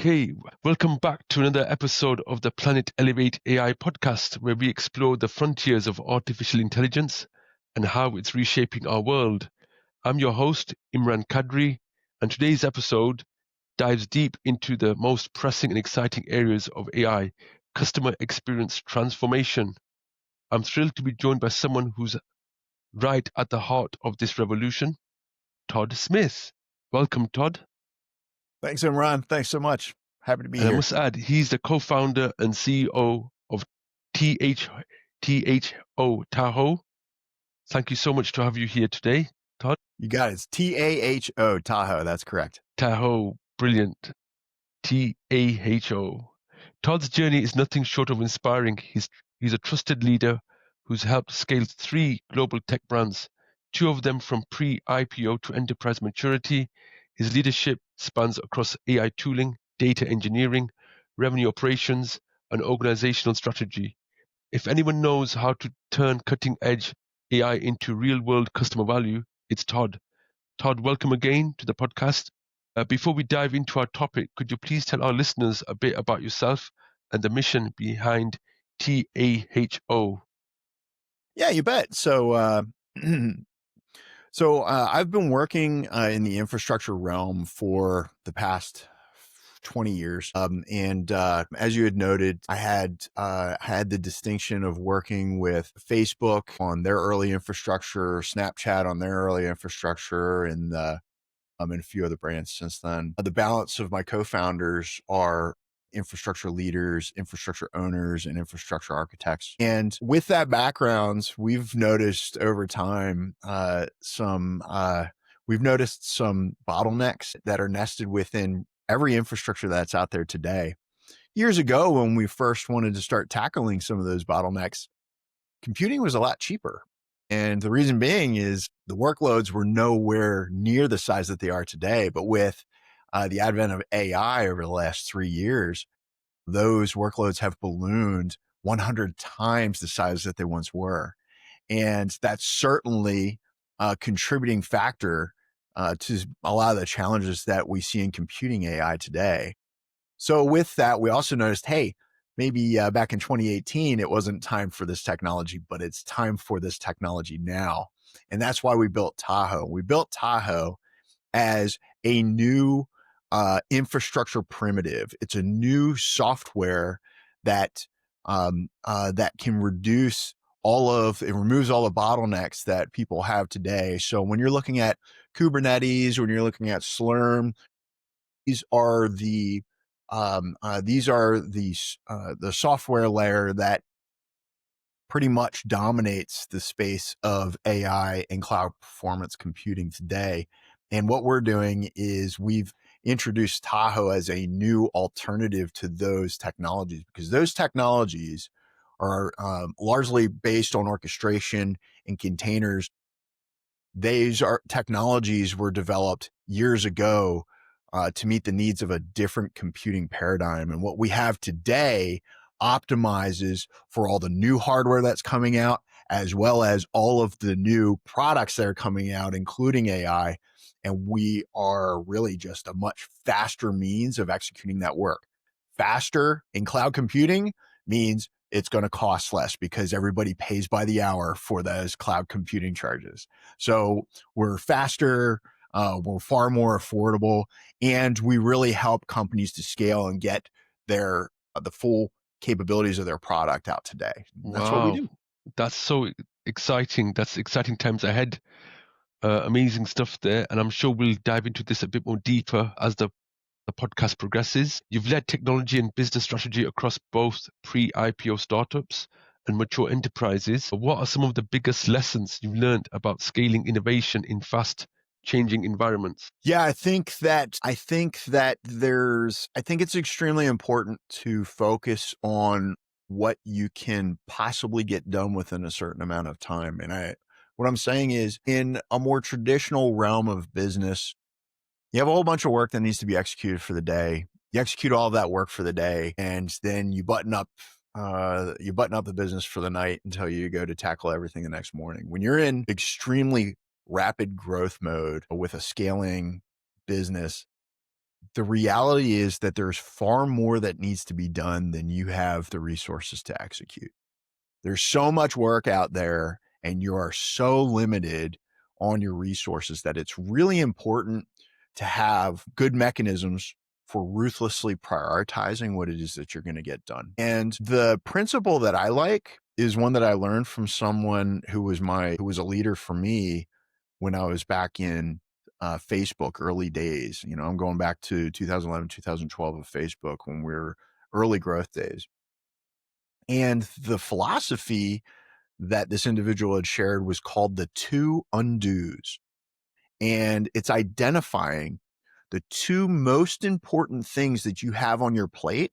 Okay, welcome back to another episode of the Planet Elevate AI podcast, where we explore the frontiers of artificial intelligence and how it's reshaping our world. I'm your host, Imran Kadri, and today's episode dives deep into the most pressing and exciting areas of AI, customer experience transformation. I'm thrilled to be joined by someone who's right at the heart of this revolution, Todd Smith. Welcome, Todd. Thanks, Imran. Thanks so much. Happy to be And I here. must add, he's the co-founder and CEO of TAHO, TAHO. Thank you so much to have you here today, Todd. You got it. It's TAHO, Tahoe. That's correct. TAHO, brilliant. TAHO. Todd's journey is nothing short of inspiring. He's a trusted leader who's helped scale 3 global tech brands, 2 of them from pre-IPO to enterprise maturity. His leadership spans across AI tooling, data engineering, revenue operations, and organizational strategy. If anyone knows how to turn cutting-edge AI into real-world customer value, it's Todd. Todd, welcome again to the podcast. Before we dive into our topic, could you please tell our listeners a bit about yourself and the mission behind TAHO? Yeah, you bet. So, I've been working in the infrastructure realm for the past 20 years. As you had noted, I had the distinction of working with Facebook on their early infrastructure, Snapchat on their early infrastructure, and a few other brands since then. The balance of my co-founders are infrastructure leaders, infrastructure owners, and infrastructure architects. And with that background, we've noticed over time some bottlenecks that are nested within every infrastructure that's out there today. Years ago, when we first wanted to start tackling some of those bottlenecks, computing was a lot cheaper. And the reason being is the workloads were nowhere near the size that they are today. But with the advent of AI over the last 3 years, those workloads have ballooned 100 times the size that they once were. And that's certainly a contributing factor to a lot of the challenges that we see in computing AI today. So with that, we also noticed, hey, maybe back in 2018, it wasn't time for this technology, but it's time for this technology now. And that's why we built TAHO. We built TAHO as a new infrastructure primitive. It's a new software that can removes all the bottlenecks that people have today. So when you're looking at Kubernetes, when you're looking at Slurm, these are the software layer that pretty much dominates the space of AI and cloud performance computing today. And what we're doing is we've introduced TAHO as a new alternative to those technologies, because those technologies are largely based on orchestration and containers. These technologies were developed years ago to meet the needs of a different computing paradigm. And what we have today optimizes for all the new hardware that's coming out, as well as all of the new products that are coming out, including AI. And we are really just a much faster means of executing that work. Faster in cloud computing means it's going to cost less because everybody pays by the hour for those cloud computing charges. So we're faster, we're far more affordable, and we really help companies to scale and get the full capabilities of their product out today. That's what we do. That's so exciting. That's exciting times ahead. Amazing stuff there. And I'm sure we'll dive into this a bit more deeper as the podcast progresses. You've led technology and business strategy across both pre-IPO startups and mature enterprises. What are some of the biggest lessons you've learned about scaling innovation in fast changing environments? Yeah, I think it's extremely important to focus on what you can possibly get done within a certain amount of time. And what I'm saying is, in a more traditional realm of business, you have a whole bunch of work that needs to be executed for the day. You execute all of that work for the day, and then you button up the business for the night until you go to tackle everything the next morning. When you're in extremely rapid growth mode with a scaling business, the reality is that there's far more that needs to be done than you have the resources to execute. There's so much work out there, and you are so limited on your resources that it's really important to have good mechanisms for ruthlessly prioritizing what it is that you're going to get done. And the principle that I like is one that I learned from someone who was a leader for me when I was back in Facebook early days. You know, I'm going back to 2011, 2012 of Facebook when we were early growth days. And the philosophy that this individual had shared was called the two undos. And it's identifying the two most important things that you have on your plate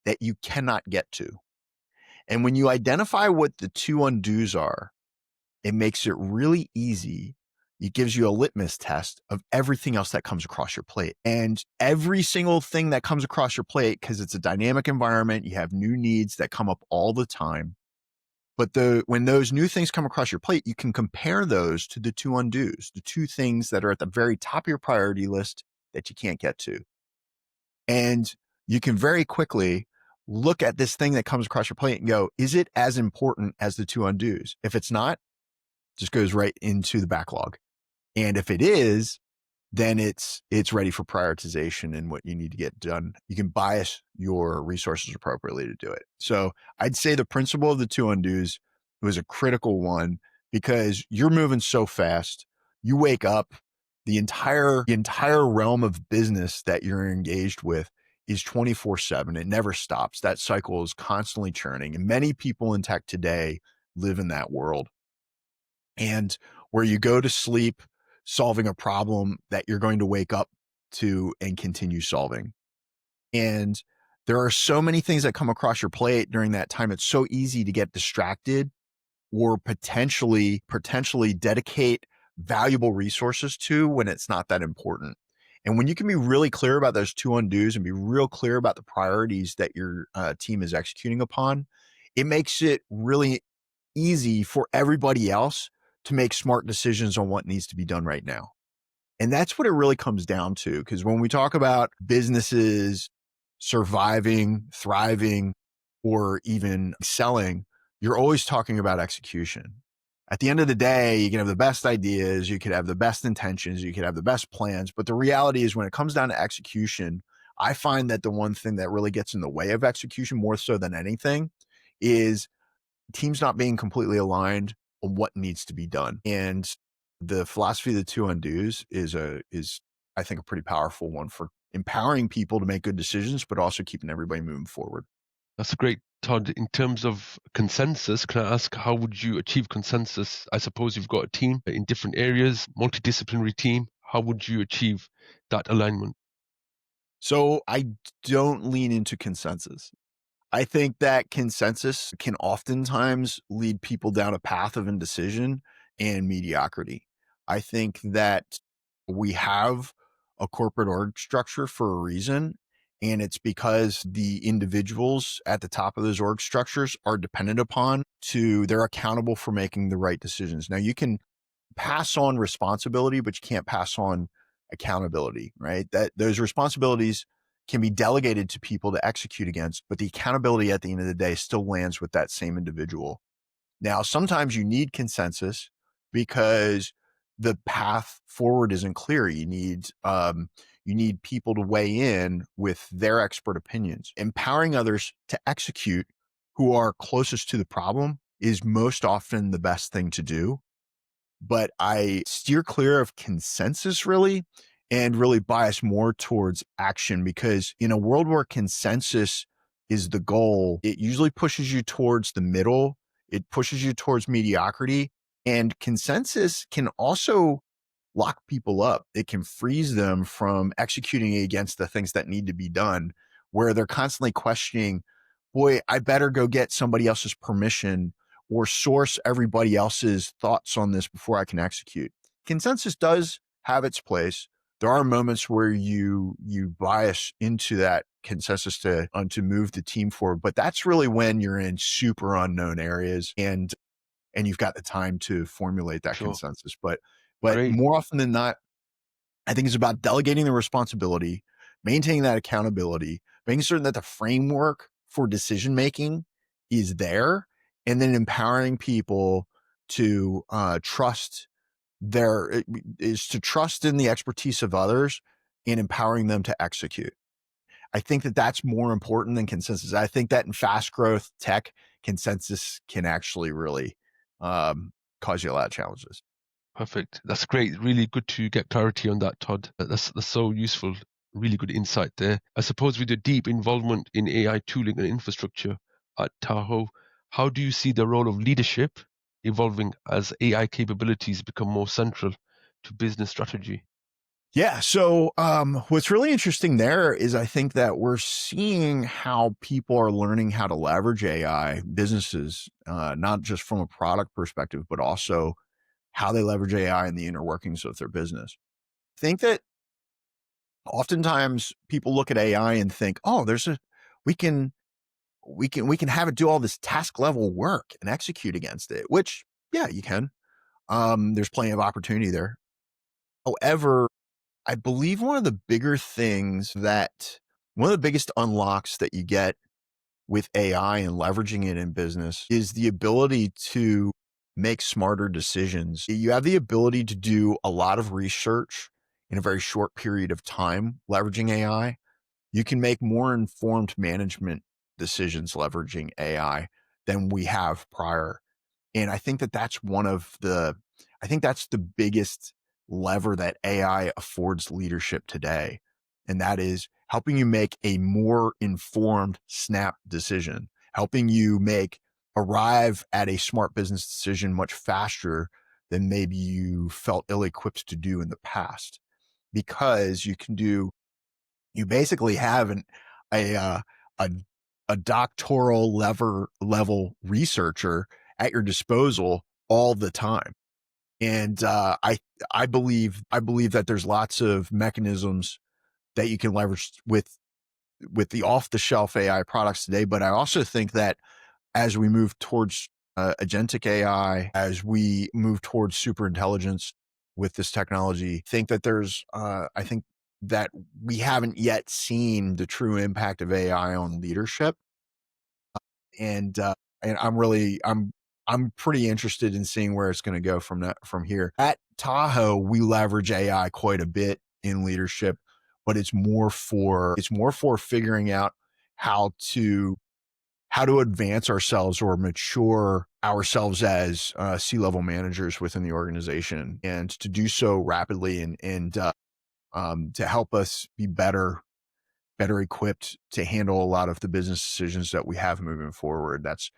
that you cannot get to. And when you identify what the two undos are, it makes it really easy. It gives you a litmus test of everything else that comes across your plate. And every single thing that comes across your plate, because it's a dynamic environment, you have new needs that come up all the time. But when those new things come across your plate, you can compare those to the two undos, the two things that are at the very top of your priority list that you can't get to. And you can very quickly look at this thing that comes across your plate and go, is it as important as the two undos? If it's not, it just goes right into the backlog. And if it is, then it's ready for prioritization and what you need to get done. You can bias your resources appropriately to do it. So I'd say the principle of the two undos was a critical one because you're moving so fast. You wake up, the entire realm of business that you're engaged with is 24/7. It never stops. That cycle is constantly churning. And many people in tech today live in that world. And where you go to sleep solving a problem that you're going to wake up to and continue solving. And there are so many things that come across your plate during that time. It's so easy to get distracted or potentially dedicate valuable resources to when it's not that important. And when you can be really clear about those two undos and be real clear about the priorities that your team is executing upon, it makes it really easy for everybody else to make smart decisions on what needs to be done right now. And that's what it really comes down to. Because when we talk about businesses surviving, thriving, or even selling, you're always talking about execution. At the end of the day, you can have the best ideas, you could have the best intentions, you could have the best plans. But the reality is, when it comes down to execution, I find that the one thing that really gets in the way of execution more so than anything is teams not being completely aligned on what needs to be done. And the philosophy of the two undos is I think a pretty powerful one for empowering people to make good decisions, but also keeping everybody moving forward. That's great, Todd. In terms of consensus, can I ask how would you achieve consensus? I suppose you've got a team in different areas, multidisciplinary team. How would you achieve that alignment? So I don't lean into consensus. I think that consensus can oftentimes lead people down a path of indecision and mediocrity. I think that we have a corporate org structure for a reason, and it's because the individuals at the top of those org structures are dependent upon they're accountable for making the right decisions. Now, you can pass on responsibility, but you can't pass on accountability, right? That those responsibilities can be delegated to people to execute against, but the accountability at the end of the day still lands with that same individual. Now, sometimes you need consensus because the path forward isn't clear. You need people to weigh in with their expert opinions. Empowering others to execute who are closest to the problem is most often the best thing to do, but I steer clear of consensus really and really bias more towards action, because in a world where consensus is the goal, it usually pushes you towards the middle. It pushes you towards mediocrity, and consensus can also lock people up. It can freeze them from executing against the things that need to be done, where they're constantly questioning, boy, I better go get somebody else's permission or source everybody else's thoughts on this before I can execute. Consensus does have its place. There are moments where you bias into that consensus to move the team forward, but that's really when you're in super unknown areas and you've got the time to formulate that Sure. consensus. But Great. more often than not, I think it's about delegating the responsibility, maintaining that accountability, making certain that the framework for decision making is there, and then empowering people to trust to trust in the expertise of others and empowering them to execute. I think that that's more important than consensus. I think that in fast growth tech, consensus can actually really cause you a lot of challenges. Perfect. That's great. Really good to get clarity on that, Todd. That's so useful. Really good insight there. I suppose with your deep involvement in AI tooling and infrastructure at Tahoe, how do you see the role of leadership evolving as AI capabilities become more central to business strategy? Yeah. So, what's really interesting there is I think that we're seeing how people are learning how to leverage AI businesses, not just from a product perspective, but also how they leverage AI in the inner workings of their business. I think that oftentimes people look at AI and think, oh, we can, we can have it do all this task level work and execute against it, which, yeah, you can. There's plenty of opportunity there. However, I believe one of the biggest unlocks that you get with AI and leveraging it in business is the ability to make smarter decisions. You have the ability to do a lot of research in a very short period of time leveraging AI. You can make more informed management decisions leveraging AI than we have prior. And I think that I think that's the biggest lever that AI affords leadership today. And that is helping you make a more informed snap decision, helping you arrive at a smart business decision much faster than maybe you felt ill equipped to do in the past. Because you basically have a, uh, a, a doctoral level researcher at your disposal all the time. And I believe that there's lots of mechanisms that you can leverage with the off the shelf AI products today. But I also think that as we move towards agentic AI, as we move towards super intelligence with this technology, I think that we haven't yet seen the true impact of AI on leadership. And, uh, and I'm pretty interested in seeing where it's going to go from here. At Tahoe, we leverage AI quite a bit in leadership, but it's more for figuring out how to advance ourselves or mature ourselves as C-level managers within the organization, and to do so rapidly and to help us be better equipped to handle a lot of the business decisions that we have moving forward. That's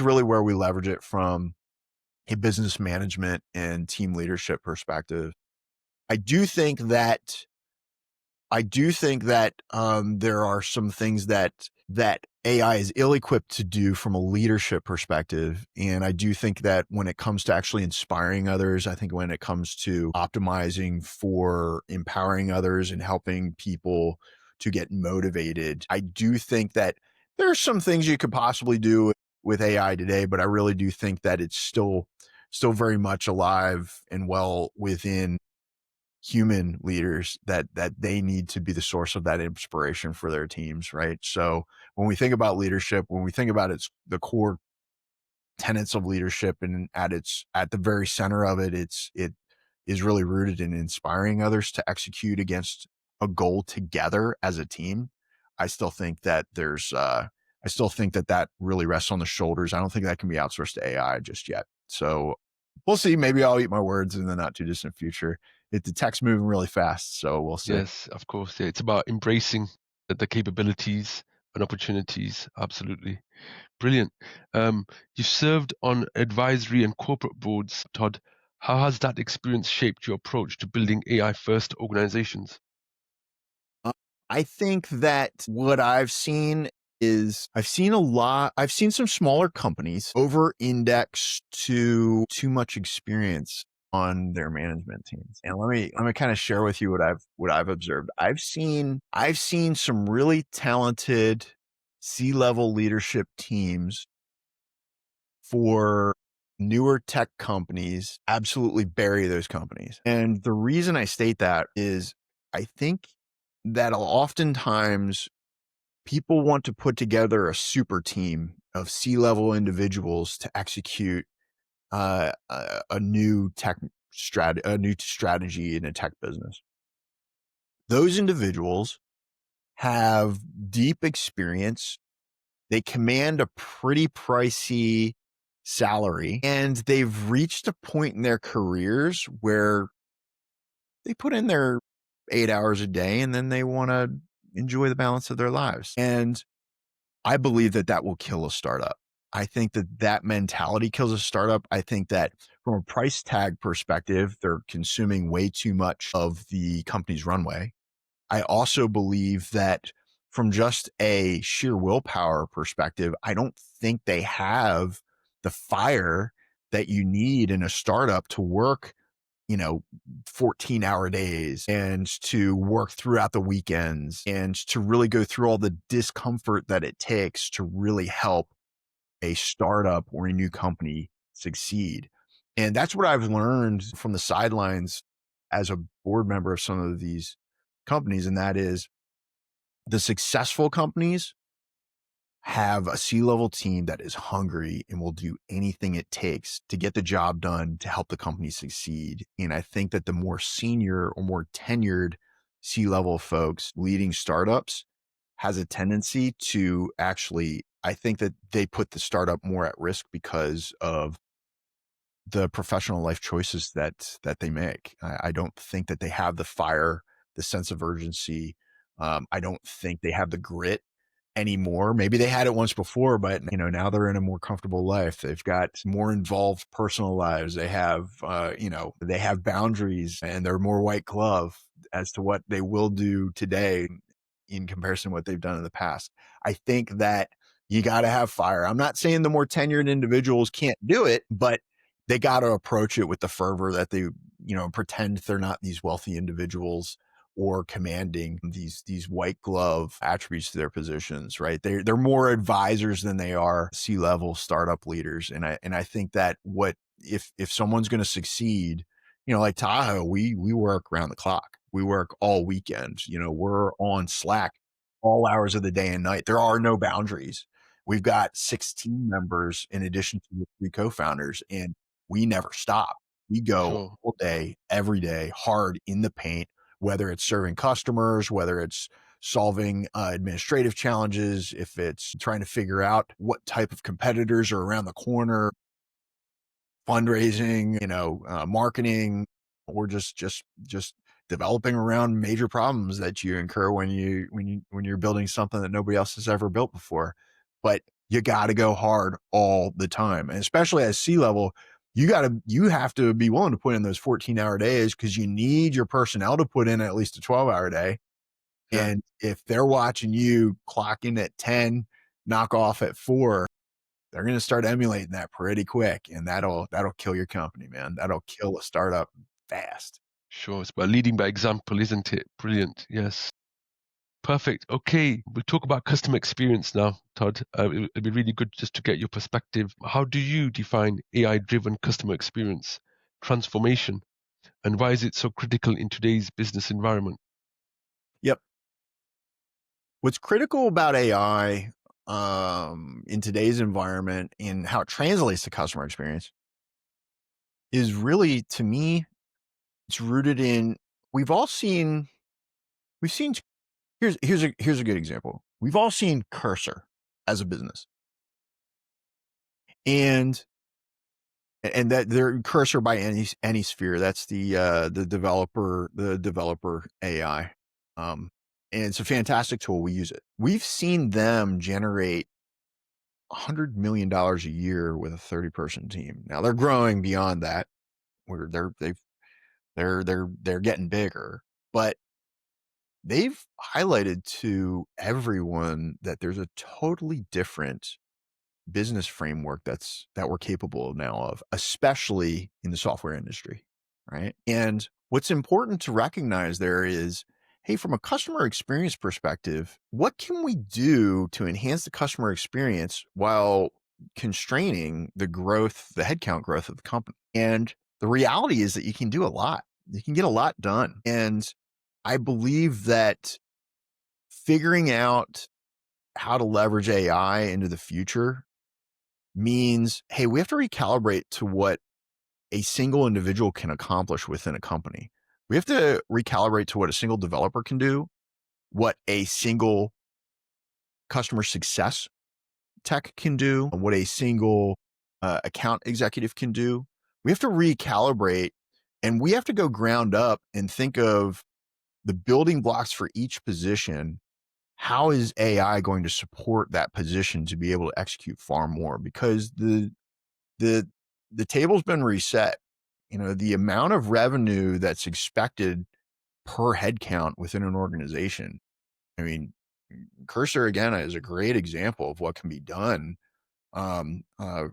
really where we leverage it from a business management and team leadership perspective. I do think that there are some things that AI is ill-equipped to do from a leadership perspective. And I do think that when it comes to actually inspiring others, I think when it comes to optimizing for empowering others and helping people to get motivated, I do think that there are some things you could possibly do with AI today, but I really do think that it's still very much alive and well within human leaders, that they need to be the source of that inspiration for their teams, right? So when we think about leadership, when we think about the core tenets of leadership, and at the very center of it, it is really rooted in inspiring others to execute against a goal together as a team. I still think that that really rests on the shoulders. I don't think that can be outsourced to AI just yet. So we'll see. Maybe I'll eat my words in the not too distant future. The tech's moving really fast, so we'll see. Yes, of course. Yeah, it's about embracing the capabilities and opportunities. Absolutely. Brilliant. You've served on advisory and corporate boards, Todd. How has that experience shaped your approach to building AI first organizations? Uh, I think that what I've seen some smaller companies over index to too much experience on their management teams. And let me kind of share with you what I've observed. I've seen some really talented C-level leadership teams for newer tech companies absolutely bury those companies. And the reason I state that is I think that oftentimes people want to put together a super team of C-level individuals to execute a new strategy in a tech business. Those individuals have deep experience. They command a pretty pricey salary, and they've reached a point in their careers where they put in their 8 hours a day and then they want to enjoy the balance of their lives. And I believe that that will kill a startup. I think that that mentality kills a startup. I think that from a price tag perspective, they're consuming way too much of the company's runway. I also believe that from just a sheer willpower perspective, I don't think they have the fire that you need in a startup to work, 14-hour days and to work throughout the weekends and to really go through all the discomfort that it takes to really help a startup or a new company succeed. And that's what I've learned from the sidelines as a board member of some of these companies. And that is the successful companies have a C-level team that is hungry and will do anything it takes to get the job done to help the company succeed. And I think that the more senior or more tenured C-level folks leading startups has a tendency to actually, I think that they put the startup more at risk because of the professional life choices that they make. I don't think that they have the fire, the sense of urgency. I don't think they have the grit anymore. Maybe they had it once before, but now they're in a more comfortable life. They've got more involved personal lives. They have, they have boundaries, and they're more white glove as to what they will do today in comparison to what they've done in the past. I think that you got to have fire. I'm not saying the more tenured individuals can't do it, but they got to approach it with the fervor that they, pretend they're not these wealthy individuals or commanding these white glove attributes to their positions, right? They're more advisors than they are C-level startup leaders. And I think that if someone's going to succeed, like Tahoe, we work around the clock. We work all weekends. We're on Slack all hours of the day and night. There are no boundaries. We've got 16 members in addition to the 3 co-founders, and we never stop. We go Sure. all day, every day, hard in the paint, whether it's serving customers, whether it's solving administrative challenges, if it's trying to figure out what type of competitors are around the corner, fundraising, marketing, or just developing around major problems that you incur when you're building something that nobody else has ever built before. But you got to go hard all the time, and especially as C-level, you have to be willing to put in those 14-hour days because you need your personnel to put in at least a 12-hour day. Yeah. And if they're watching you clock in at 10, knock off at 4, they're going to start emulating that pretty quick, and that'll kill your company, man. That'll kill a startup fast. Sure. It's about leading by example, isn't it? Brilliant. Yes. Perfect. Okay. We'll talk about customer experience now, Todd. It'd be really good just to get your perspective. How do you define AI-driven customer experience transformation, and why is it so critical in today's business environment? Yep. What's critical about AI in today's environment and how it translates to customer experience is really, to me, it's rooted in we've seen here's a good example. We've all seen Cursor as a business, and that they're Cursor by any sphere. That's the developer AI, and it's a fantastic tool. We use it. We've seen them generate $100 million a year with a 30-person team. Now they're growing beyond that, where they're getting bigger, but they've highlighted to everyone that there's a totally different business framework that we're capable now of, especially in the software industry, right? And what's important to recognize there is, hey, from a customer experience perspective, what can we do to enhance the customer experience while constraining the headcount growth of the company? And the reality is that you can do a lot. You can get a lot done. And I believe that figuring out how to leverage AI into the future means, hey, we have to recalibrate to what a single individual can accomplish within a company. We have to recalibrate to what a single developer can do, what a single customer success tech can do, what a single account executive can do. We have to recalibrate, and we have to go ground up and think of the building blocks for each position. How is AI going to support that position to be able to execute far more? Because the table's been reset. The amount of revenue that's expected per headcount within an organization. I mean, Cursor again is a great example of what can be done um, uh,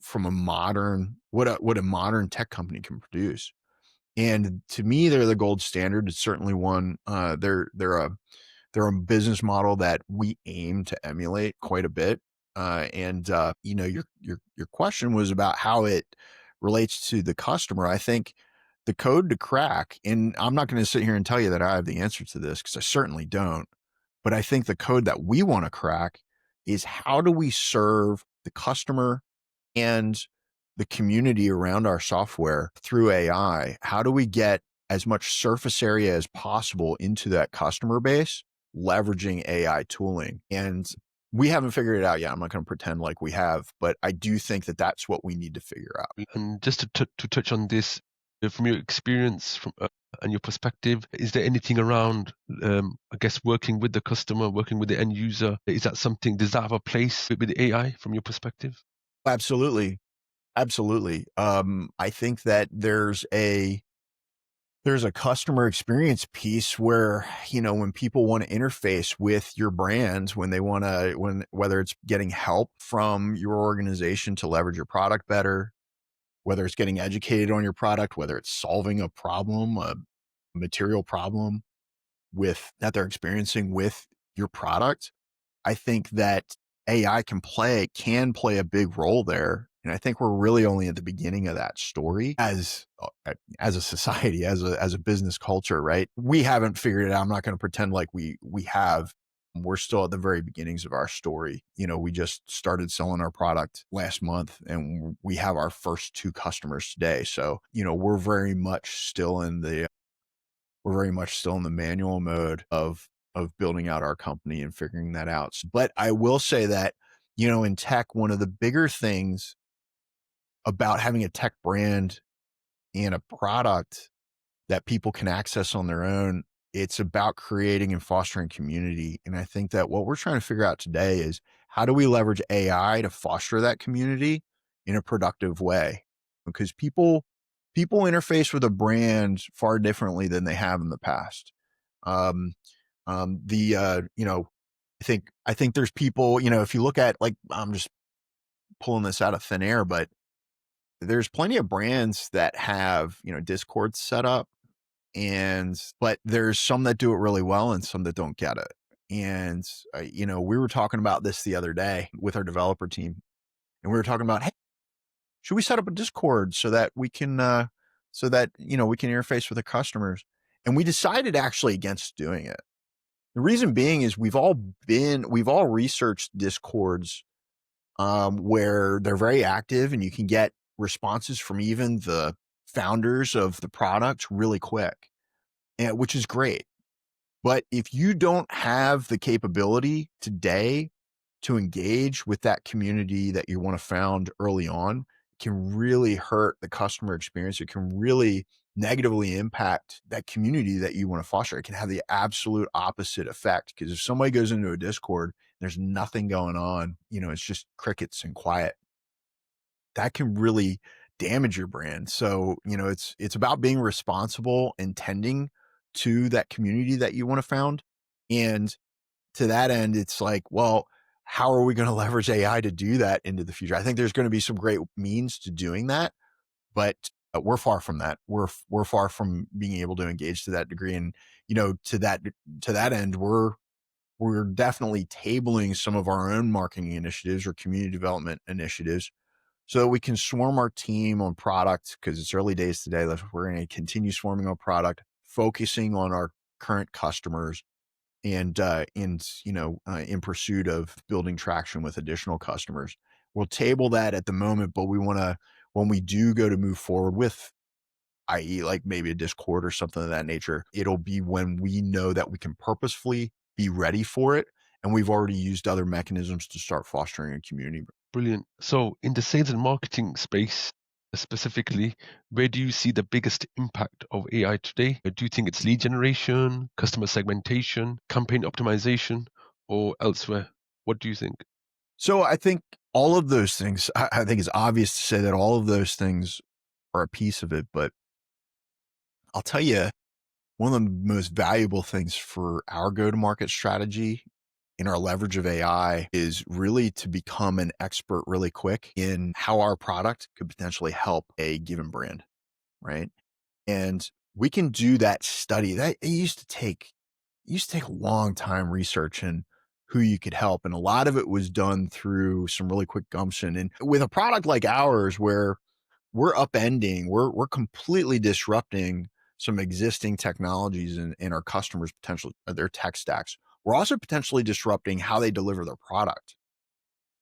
from a modern what a modern tech company can produce. And to me, they're the gold standard. It's certainly one. They're a business model that we aim to emulate quite a bit. And your question was about how it relates to the customer. I think the code to crack, and I'm not going to sit here and tell you that I have the answer to this because I certainly don't. But I think the code that we want to crack is how do we serve the customer and the community around our software through AI? How do we get as much surface area as possible into that customer base, leveraging AI tooling? And we haven't figured it out yet. I'm not going to pretend like we have, but I do think that that's what we need to figure out. And just to touch on this, from your experience and your perspective, is there anything around, I guess, working with the customer, working with the end user? Is that something, does that have a place with AI from your perspective? Absolutely. Absolutely. I think that there's a customer experience piece where, when people want to interface with your brand, whether it's getting help from your organization to leverage your product better, whether it's getting educated on your product, whether it's solving a problem, a material problem that they're experiencing with your product, I think that AI can play a big role there. And I think we're really only at the beginning of that story as a society, as a business culture, right? We haven't figured it out. I'm not going to pretend like we have. We're still at the very beginnings of our story. We just started selling our product last month and we have our first 2 customers today. So, we're very much still in the manual mode of building out our company and figuring that out. But I will say that, in tech, one of the bigger things about having a tech brand and a product that people can access on their own, it's about creating and fostering community. And I think that what we're trying to figure out today is how do we leverage AI to foster that community in a productive way? Because people interface with a brand far differently than they have in the past. Um, I think there's people, if you look at, like, I'm just pulling this out of thin air, but there's plenty of brands that have, Discord set up, but there's some that do it really well and some that don't get it. And, we were talking about this the other day with our developer team, and we were talking about, hey, should we set up a Discord so that we can, we can interface with the customers? And we decided actually against doing it. The reason being is we've all researched Discords where they're very active and you can get responses from even the founders of the product really quick, which is great. But if you don't have the capability today to engage with that community that you want to found early on, it can really hurt the customer experience. It can really negatively impact that community that you want to foster. It can have the absolute opposite effect, because if somebody goes into a Discord, there's nothing going on, it's just crickets and quiet, that can really damage your brand. So, it's about being responsible and tending to that community that you want to found. And to that end, it's like, well, how are we going to leverage AI to do that into the future? I think there's going to be some great means to doing that, but we're far from that. We're far from being able to engage to that degree. And, to that end, we're definitely tabling some of our own marketing initiatives or community development initiatives so that we can swarm our team on product, because it's early days today. We're going to continue swarming on product, focusing on our current customers, and in pursuit of building traction with additional customers. We'll table that at the moment, but we want to, when we do go to move forward with, i.e., like maybe a Discord or something of that nature, it'll be when we know that we can purposefully be ready for it, and we've already used other mechanisms to start fostering a community. Brilliant. So, in the sales and marketing space specifically, where do you see the biggest impact of AI today? Do you think it's lead generation, customer segmentation, campaign optimization, or elsewhere? What do you think? So I think all of those things, I think it's obvious to say that all of those things are a piece of it, but I'll tell you, one of the most valuable things for our go-to-market strategy in our leverage of AI is really to become an expert really quick in how our product could potentially help a given brand, right? And we can do that study. That it used to take a long time researching who you could help. And a lot of it was done through some really quick gumption. And with a product like ours, where we're completely disrupting some existing technologies and our customers' potential, their tech stacks. We're also potentially disrupting how they deliver their product.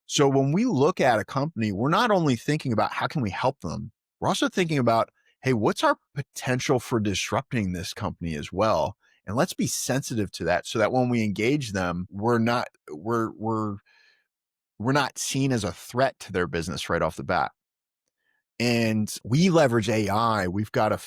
So when we look at a company, we're not only thinking about how can we help them, we're also thinking about, hey, what's our potential for disrupting this company as well? And let's be sensitive to that so that when we engage them, we're not seen as a threat to their business right off the bat. And we leverage AI. We've got a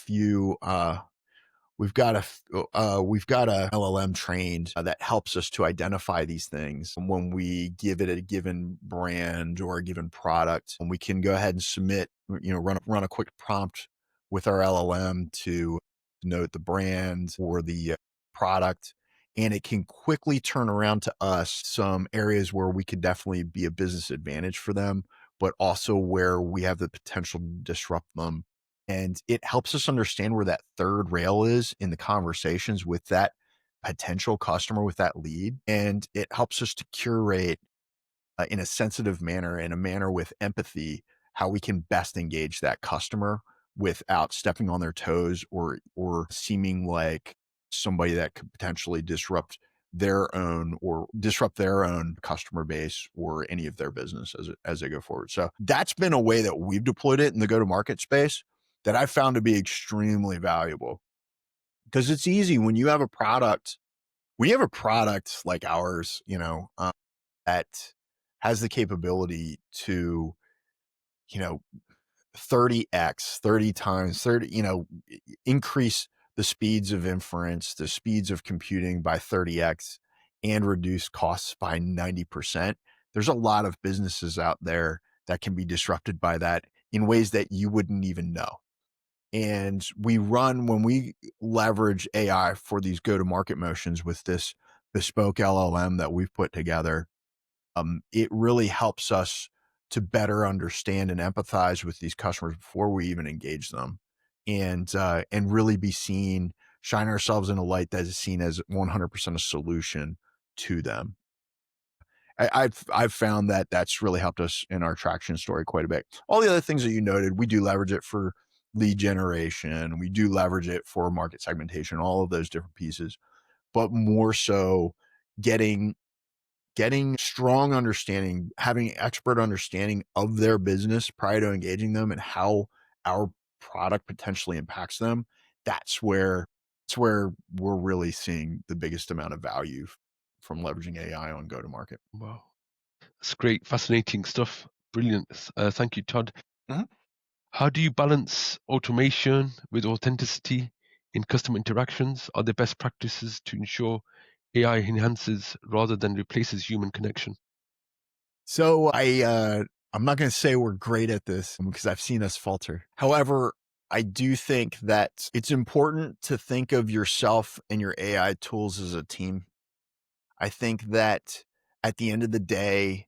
LLM trained that helps us to identify these things when we give it a given brand or a given product. And we can go ahead and submit, run a quick prompt with our LLM to note the brand or the product. And it can quickly turn around to us some areas where we could definitely be a business advantage for them, but also where we have the potential to disrupt them. And it helps us understand where that third rail is in the conversations with that potential customer, with that lead. And it helps us to curate in a sensitive manner, in a manner with empathy, how we can best engage that customer without stepping on their toes or seeming like somebody that could potentially disrupt their own customer base or any of their business as they go forward. So that's been a way that we've deployed it in the go-to-market space that I found to be extremely valuable, because it's easy when you have a product like ours, that has the capability to, you know, 30x, 30 times, 30, increase the speeds of inference, the speeds of computing by 30x and reduce costs by 90%. There's a lot of businesses out there that can be disrupted by that in ways that you wouldn't even know. And when we leverage AI for these go-to-market motions with this bespoke LLM that we've put together, it really helps us to better understand and empathize with these customers before we even engage them, and really shine ourselves in a light that is seen as 100% a solution to them. I've found that that's really helped us in our traction story quite a bit. All the other things that you noted, we do leverage it for lead generation. We do leverage it for market segmentation, all of those different pieces, but more so getting strong understanding, having expert understanding of their business prior to engaging them and how our product potentially impacts them. That's where we're really seeing the biggest amount of value from leveraging AI on go-to-market. Wow, that's great, fascinating stuff. Brilliant. Thank you, Todd. Mhm. How do you balance automation with authenticity in customer interactions? Are there best practices to ensure AI enhances rather than replaces human connection? So I'm not going to say we're great at this because I've seen us falter. However, I do think that it's important to think of yourself and your AI tools as a team. I think that at the end of the day,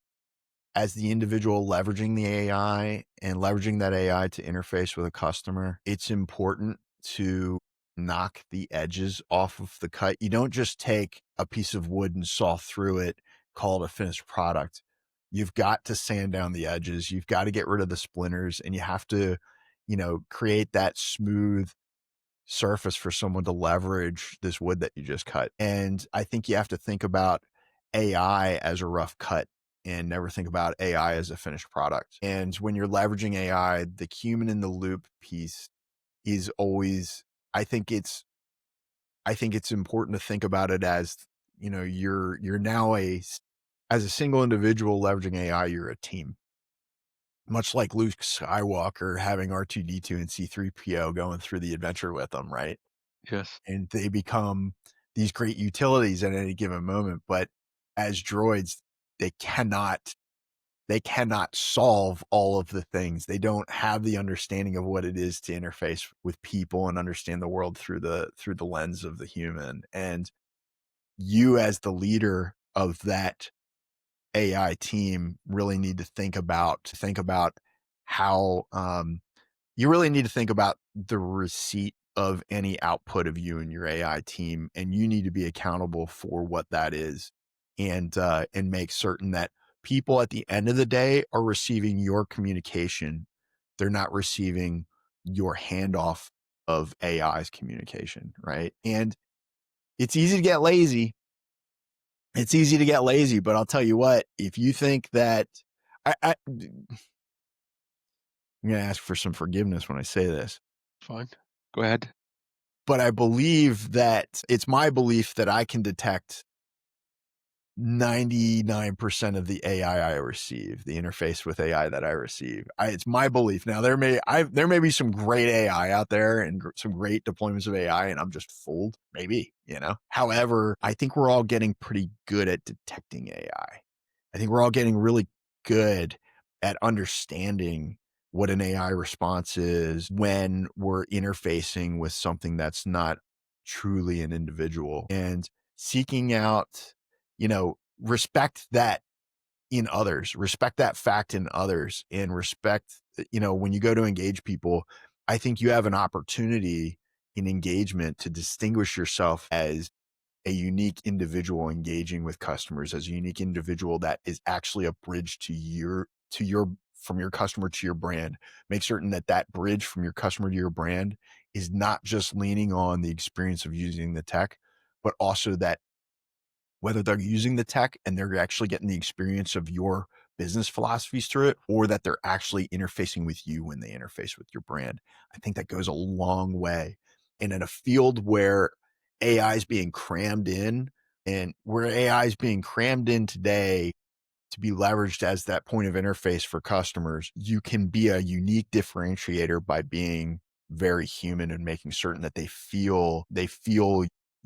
as the individual leveraging the AI and leveraging that AI to interface with a customer, it's important to knock the edges off of the cut. You don't just take a piece of wood and saw through it, call it a finished product. You've got to sand down the edges. You've got to get rid of the splinters, and you have to, create that smooth surface for someone to leverage this wood that you just cut. And I think you have to think about AI as a rough cut and never think about AI as a finished product. And when you're leveraging AI, the human in the loop piece is always, I think it's important to think about it as, you're now as a single individual leveraging AI, you're a team. Much like Luke Skywalker having R2D2 and C3PO going through the adventure with them, right? Yes. And they become these great utilities at any given moment. But as droids, they cannot solve all of the things. They don't have the understanding of what it is to interface with people and understand the world through the lens of the human. And you, as the leader of that AI team, really need to think about how you really need to think about the receipt of any output of you and your AI team, and you need to be accountable for what that is, and make certain that people at the end of the day are receiving your communication. They're not receiving your handoff of AI's communication, right? And it's easy to get lazy. It's easy to get lazy, but I'll tell you what, if you think that I'm going to ask for some forgiveness when I say this, Fine. Go ahead. but I believe that it's my belief that I can detect 99% of the AI I receive, the interface with AI that I receive. It's my belief. Now there may be some great AI out there and some great deployments of AI, and I'm just fooled, maybe, However, I think we're all getting pretty good at detecting AI. I think we're all getting really good at understanding what an AI response is when we're interfacing with something that's not truly an individual, and seeking out, respect that in others, respect that fact in others, and respect, when you go to engage people, I think you have an opportunity in engagement to distinguish yourself as a unique individual engaging with customers, as a unique individual that is actually a bridge from your customer to your brand. Make certain that that bridge from your customer to your brand is not just leaning on the experience of using the tech, but also that whether they're using the tech and they're actually getting the experience of your business philosophies through it, or that they're actually interfacing with you when they interface with your brand. I think that goes a long way. And in a field where AI is being crammed in, and where AI is being crammed in today to be leveraged as that point of interface for customers, you can be a unique differentiator by being very human and making certain that they feel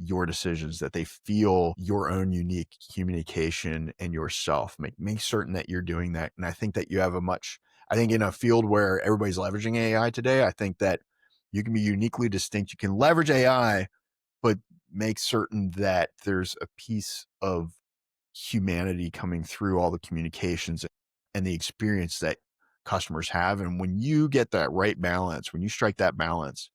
your decisions, that they feel your own unique communication and yourself. Make certain that you're doing that. And I think that you have I think in a field where everybody's leveraging AI today, I think that you can be uniquely distinct. You can leverage AI, but make certain that there's a piece of humanity coming through all the communications and the experience that customers have. And when you get that right balance, when you strike that balance,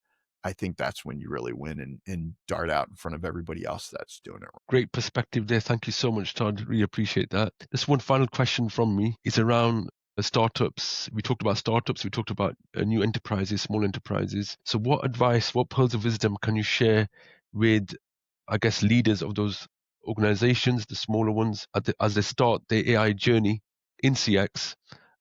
I think that's when you really win and dart out in front of everybody else that's doing it wrong. Great perspective there. Thank you so much, Todd. Really appreciate that. Just one final question from me is around startups. We talked about startups. We talked about new enterprises, small enterprises. So what advice, what pearls of wisdom can you share with, I guess, leaders of those organizations, the smaller ones, as they start their AI journey in CX?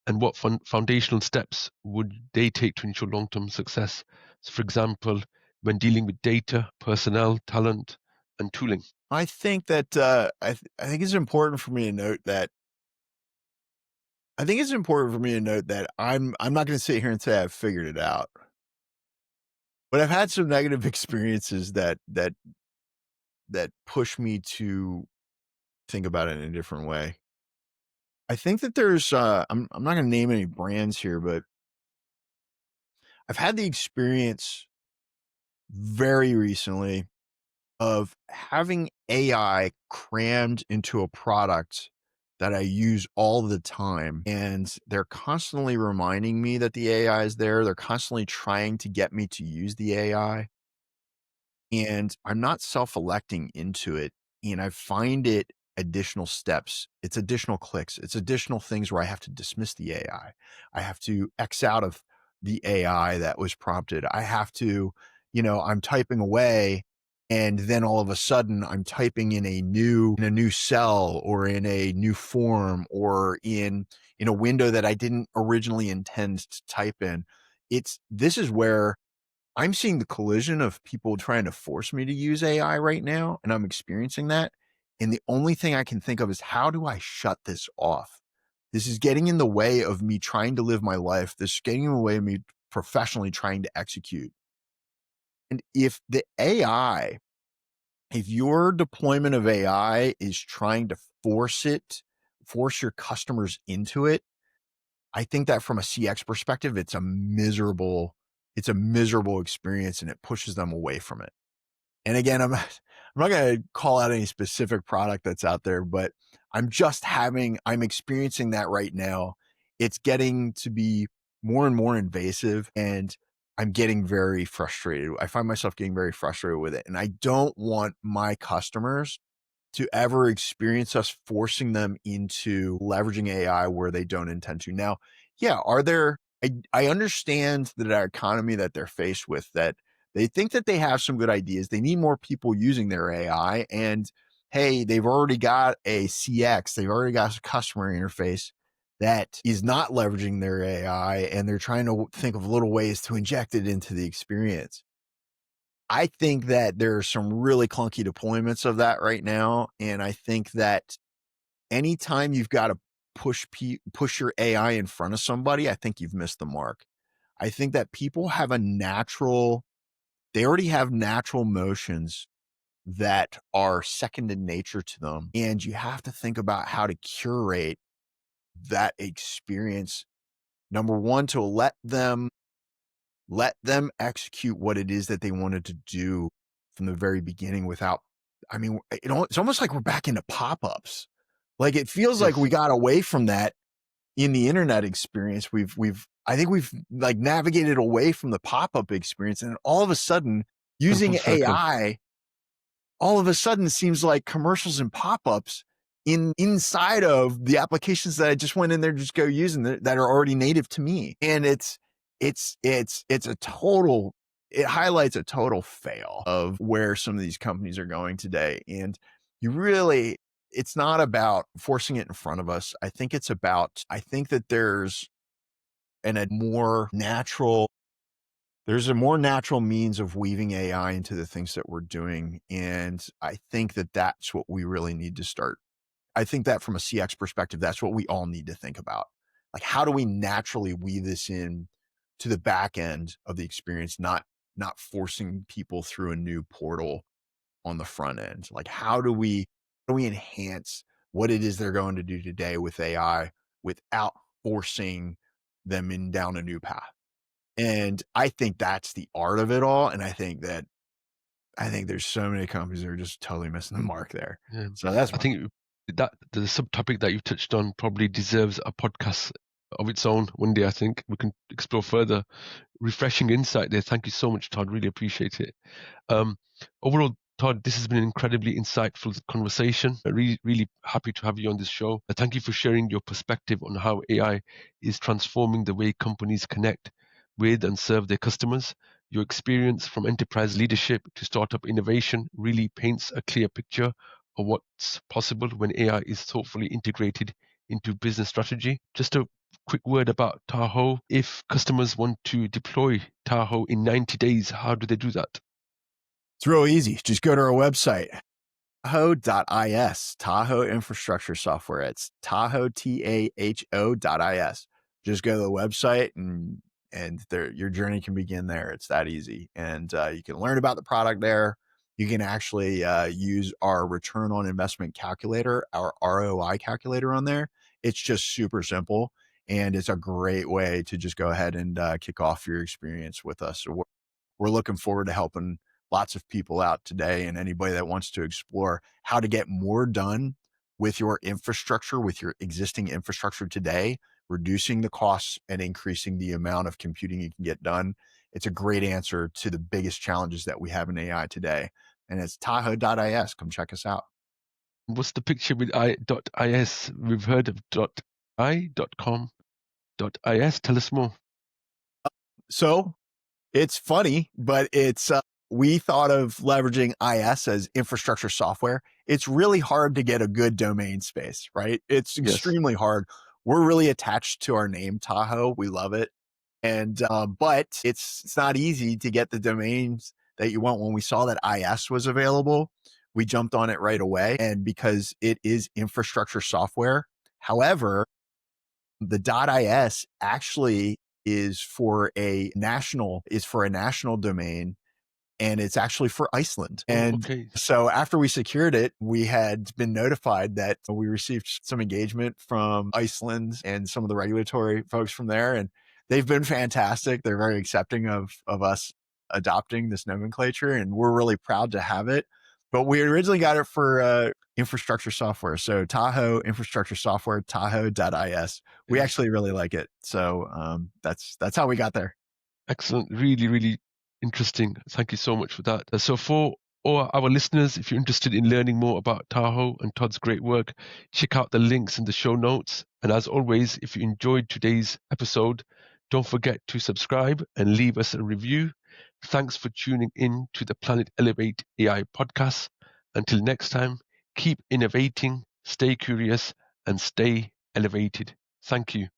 And what foundational steps would they take to ensure long-term success? So for example, when dealing with data, personnel, talent, and tooling. I think that I think it's important for me to note that I'm not going to sit here and say I've figured it out, but I've had some negative experiences that push me to think about it in a different way. I think that there's I'm not going to name any brands here, but I've had the experience very recently of having AI crammed into a product that I use all the time. And they're constantly reminding me that the AI is there. They're constantly trying to get me to use the AI. And I'm not self-electing into it. And I find it additional steps. It's additional clicks. It's additional things where I have to dismiss the AI. I have to X out of the AI that was prompted. I have to, I'm typing away, and then all of a sudden I'm typing in a new cell or in a new form or in a window that I didn't originally intend to type in. This is where I'm seeing the collision of people trying to force me to use AI right now, and I'm experiencing that. And the only thing I can think of is, how do I shut this off? This is getting in the way of me trying to live my life. This is getting in the way of me professionally trying to execute. And if your deployment of AI is trying to force your customers into it, I think that from a CX perspective, it's a miserable experience, and it pushes them away from it. And again, I'm not going to call out any specific product that's out there, but I'm experiencing that right now. It's getting to be more and more invasive, and I'm getting very frustrated. I find myself getting very frustrated with it. And I don't want my customers to ever experience us forcing them into leveraging AI where they don't intend to. Now, yeah, I understand that our economy that they're faced with, that they think that they have some good ideas. They need more people using their AI. And hey, they've already got a CX, they've already got a customer interface that is not leveraging their AI, and they're trying to think of little ways to inject it into the experience. I think that there are some really clunky deployments of that right now. And I think that anytime you've got to push your AI in front of somebody, I think you've missed the mark. I think that people have they already have natural motions that are second in nature to them. And you have to think about how to curate that experience. Number one, to let them execute what it is that they wanted to do from the very beginning without, I mean, it's almost like we're back into pop-ups. Like, it feels like we Yes, got away from that in the internet experience. I think we've like navigated away from the pop-up experience, and all of a sudden come full using circle. AI all of a sudden seems like commercials and pop-ups inside of the applications that I just went in there to just go using that are already native to me. And it highlights a total fail of where some of these companies are going today. And it's not about forcing it in front of us. I think that there's a more natural means of weaving AI into the things that we're doing. And I think that that's what we really need to start. I think that from a CX perspective, that's what we all need to think about. Like, how do we naturally weave this in to the back end of the experience, not forcing people through a new portal on the front end? Like, how do we enhance what it is they're going to do today with AI without forcing them down a new path? And I think that's the art of it all. And I think there's so many companies that are just totally missing the mark there. Yeah. So that's I think that the subtopic that you touched on probably deserves a podcast of its own one day. I think we can explore further. Refreshing insight there. Thank you so much, Todd. Really appreciate it. Overall, Todd, this has been an incredibly insightful conversation. I'm really happy to have you on this show. Thank you for sharing your perspective on how AI is transforming the way companies connect with and serve their customers. Your experience from enterprise leadership to startup innovation really paints a clear picture of what's possible when AI is thoughtfully integrated into business strategy. Just a quick word about TAHO. If customers want to deploy TAHO in 90 days, how do they do that? It's real easy. Just go to our website, taho.is, Tahoe Infrastructure Software. It's Tahoe, TAHO.is. Just go to the website, and your journey can begin there. It's that easy. And you can learn about the product there. You can actually use our return on investment calculator, our ROI calculator on there. It's just super simple. And it's a great way to just go ahead and kick off your experience with us. So we're looking forward to helping lots of people out today, and anybody that wants to explore how to get more done with your infrastructure, with your existing infrastructure today, reducing the costs and increasing the amount of computing you can get done. It's a great answer to the biggest challenges that we have in AI today. And it's taho.is. Come check us out. What's the picture with .is? We've heard of .i.com.is. Tell us more. So It's funny, but we thought of leveraging IS as infrastructure software. It's really hard to get a good domain space, right? It's Yes. extremely hard. We're really attached to our name, Tahoe. We love it. And, but it's not easy to get the domains that you want. When we saw that IS was available, we jumped on it right away. And because it is infrastructure software, however, the .is actually is for a national domain, and it's actually for Iceland. Oh, And okay. so after we secured it, we had been notified that we received some engagement from Iceland and some of the regulatory folks from there, and they've been fantastic. They're very accepting of us adopting this nomenclature, and we're really proud to have it. But we originally got it for infrastructure software. So Tahoe infrastructure software, Tahoe.is. We Yes. actually really like it. So that's how we got there. Excellent. Really, really interesting. Thank you so much for that. So for all our listeners, if you're interested in learning more about Tahoe and Todd's great work, check out the links in the show notes. And as always, if you enjoyed today's episode, don't forget to subscribe and leave us a review. Thanks for tuning in to the Planet Elevate AI podcast. Until next time, keep innovating, stay curious, and stay elevated. Thank you.